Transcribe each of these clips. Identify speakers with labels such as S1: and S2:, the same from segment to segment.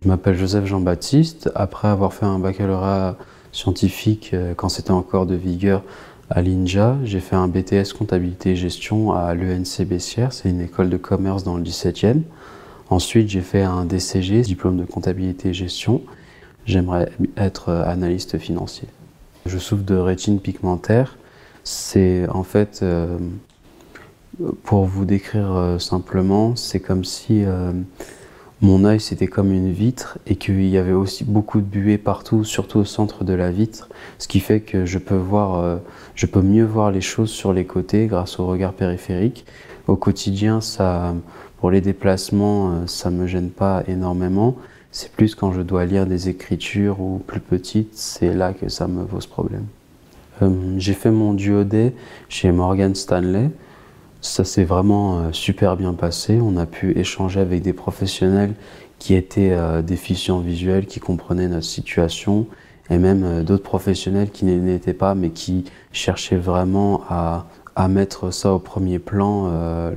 S1: m'appelle Joseph Jean-Baptiste. Après avoir fait un baccalauréat scientifique quand c'était encore de vigueur à l'INJA, j'ai fait un BTS comptabilité et gestion à l'ENC Bessières, c'est une école de commerce dans le 17e. Ensuite, j'ai fait un DCG, diplôme de comptabilité et gestion. J'aimerais être analyste financier. Je souffre de rétine pigmentaire. C'est en fait, pour vous décrire simplement, c'est comme si mon œil c'était comme une vitre et qu'il y avait aussi beaucoup de buée partout, surtout au centre de la vitre, ce qui fait que je peux mieux voir les choses sur les côtés grâce au regard périphérique. Au quotidien, pour les déplacements, ça me gêne pas énormément. C'est plus quand je dois lire des écritures ou plus petites, c'est là que ça me pose problème. J'ai fait mon duodé chez Morgan Stanley. Ça s'est vraiment super bien passé. On a pu échanger avec des professionnels qui étaient déficients visuels, qui comprenaient notre situation, et même d'autres professionnels qui ne l'étaient pas, mais qui cherchaient vraiment à mettre ça au premier plan,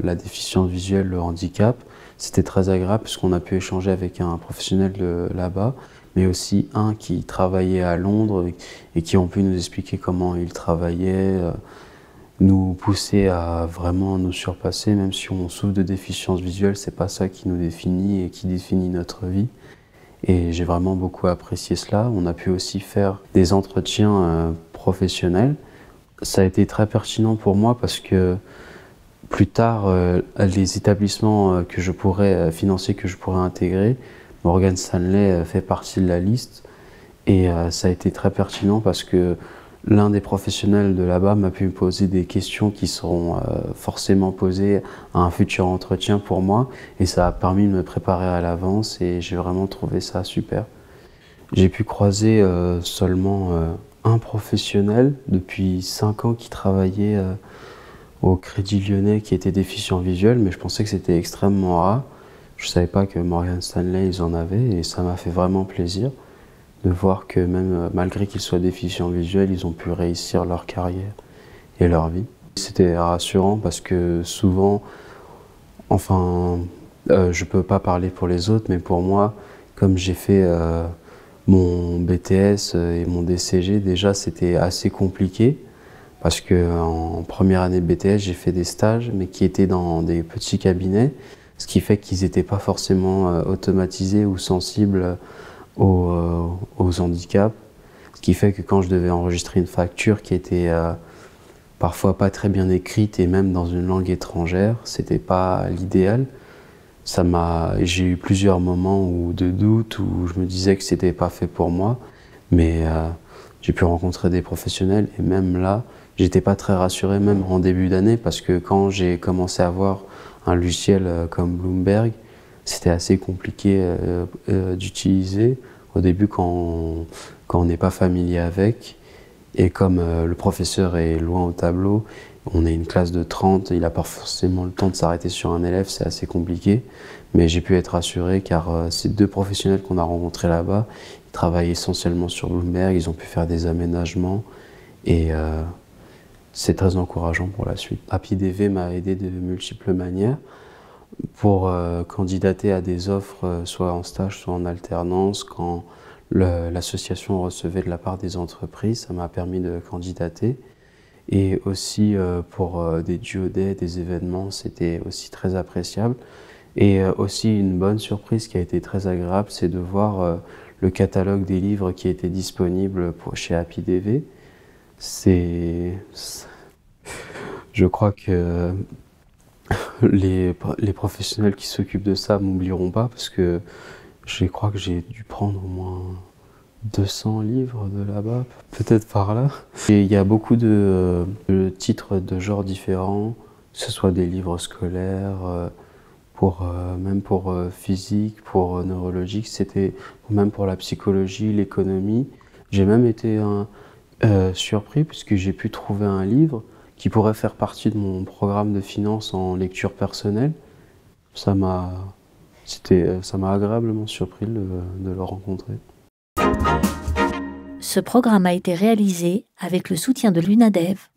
S1: la déficience visuelle, le handicap. C'était très agréable puisqu'on a pu échanger avec un professionnel de là-bas, mais aussi un qui travaillait à Londres et qui ont pu nous expliquer comment il travaillait, nous pousser à vraiment nous surpasser, même si on souffre de déficience visuelle, c'est pas ça qui nous définit et qui définit notre vie. Et j'ai vraiment beaucoup apprécié cela. On a pu aussi faire des entretiens professionnels. Ça a été très pertinent pour moi parce que plus tard, les établissements que je pourrais financer, que je pourrais intégrer, Morgan Stanley fait partie de la liste. Et ça a été très pertinent parce que l'un des professionnels de là-bas m'a pu me poser des questions qui seront forcément posées à un futur entretien pour moi. Et ça a permis de me préparer à l'avance et j'ai vraiment trouvé ça super. J'ai pu croiser seulement un professionnel depuis 5 ans qui travaillait au Crédit Lyonnais qui était déficient visuel, mais je pensais que c'était extrêmement rare. Je ne savais pas que Morgan Stanley, ils en avaient et ça m'a fait vraiment plaisir de voir que même malgré qu'ils soient déficients visuels, ils ont pu réussir leur carrière et leur vie. C'était rassurant parce que souvent, enfin, je peux pas parler pour les autres, mais pour moi, comme j'ai fait mon BTS et mon DCG, déjà c'était assez compliqué parce que en première année de BTS, j'ai fait des stages, mais qui étaient dans des petits cabinets, ce qui fait qu'ils n'étaient pas forcément automatisés ou sensibles aux handicaps, ce qui fait que quand je devais enregistrer une facture qui était parfois pas très bien écrite et même dans une langue étrangère, c'était pas l'idéal. J'ai eu plusieurs moments de doute où je me disais que c'était pas fait pour moi, mais j'ai pu rencontrer des professionnels et même là, j'étais pas très rassuré même en début d'année parce que quand j'ai commencé à voir un logiciel comme Bloomberg, c'était assez compliqué d'utiliser au début quand on n'est pas familier avec. Et comme le professeur est loin au tableau, on est une classe de 30, il n'a pas forcément le temps de s'arrêter sur un élève, c'est assez compliqué. Mais j'ai pu être rassuré car ces deux professionnels qu'on a rencontrés là-bas, ils travaillent essentiellement sur Bloomberg, ils ont pu faire des aménagements et c'est très encourageant pour la suite. HappyDV m'a aidé de multiples manières pour candidater à des offres, soit en stage, soit en alternance. Quand l'association recevait de la part des entreprises, ça m'a permis de candidater. Et aussi pour des duodés, des événements, c'était aussi très appréciable. Et aussi une bonne surprise qui a été très agréable, c'est de voir le catalogue des livres qui était disponible chez HappyDV. Je crois que les professionnels qui s'occupent de ça m'oublieront pas parce que je crois que j'ai dû prendre au moins 200 livres de là-bas, peut-être par là. Et il y a beaucoup de titres de genres différents, que ce soit des livres scolaires, même pour physique, pour neurologique, même pour la psychologie, l'économie. J'ai même été surpris puisque j'ai pu trouver un livre qui pourrait faire partie de mon programme de finance en lecture personnelle. Ça m'a agréablement surpris de le rencontrer.
S2: Ce programme a été réalisé avec le soutien de l'UNADEV,